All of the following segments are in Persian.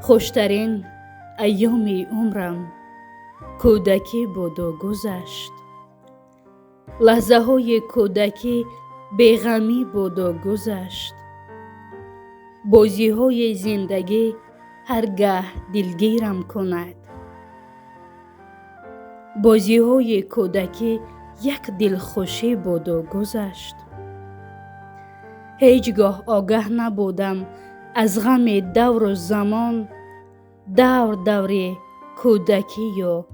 خوشترین ایام عمرم کودکی بود و گذشت. لحظه های کودکی بیغمی بود و گذشت. بازی های زندگی هرگاه دلگیرم کند. بازی های کودکی یک دلخوشی بود و گذشت. هیچگاه آگاه نبودم از غم دور و زمان. دور کودکی و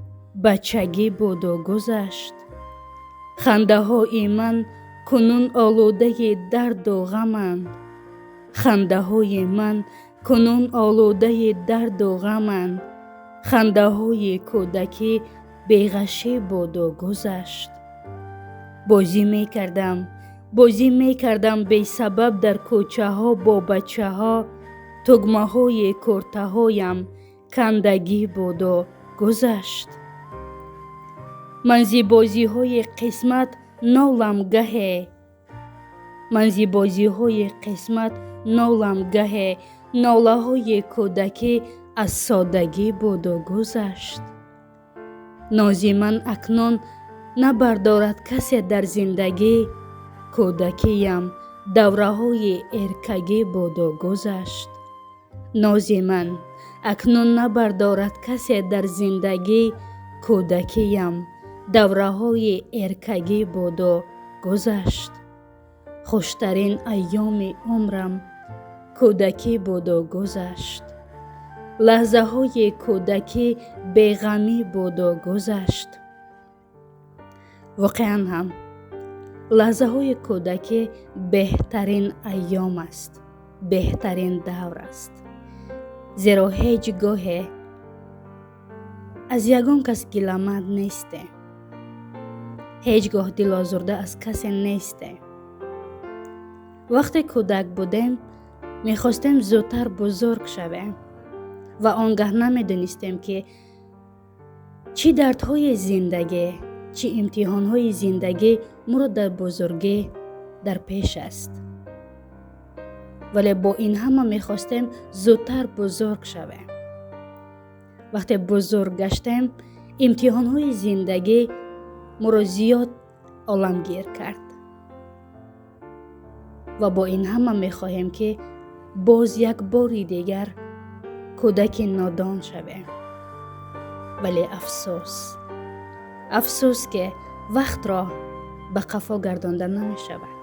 بچگی بود و گذشت. خنده های من کنون آلوده درد و غمند. خنده های من کنون آلوده درد و غمند. خنده های کودکی بیغشی بود و گذشت. بازی می کردم بی سبب در کوچه ها با بچه ها. تگمه های کرته هایم کندگی بود و گذشت. من زی بازی های قسمت نالم گهه. ناله های کودکی از سادگی بود و گذشت. نازی من اکنون نبردارد کسی در زندگی. کودکیم دوره های ارکگی بود و گذشت. نازی من اکنون نبردارد کسی در زندگی. کودکیم دوره های ارکگی بود و گذشت. خوشترین ایام عمرم کودکی بود و گذشت. لحظه های کودکی بیغمی بود و گذشت. واقعا هم لحظه های کودکی بهترین ایام است. بهترین دور است. زیرا هیچ گاه از یگان کس گیلمد نیسته. هیچگاه دل آزرده از کسی نیسته. وقتی کودک بودیم میخواستیم زودتر بزرگ شویم و آنگاه نمیدونستیم که چی دردهای زندگی، چی امتحانهای زندگی ما در بزرگی در پیش است. ولی با این همه میخواستیم زودتر بزرگ شویم. وقتی بزرگ گشتیم امتحانهای زندگی ما را زیاد عالمگیر کرد و با این همه میخواهیم که باز یک باری دیگر کودک نادان شویم. ولی افسوس که وقت را به قفا گردانده نمی شود.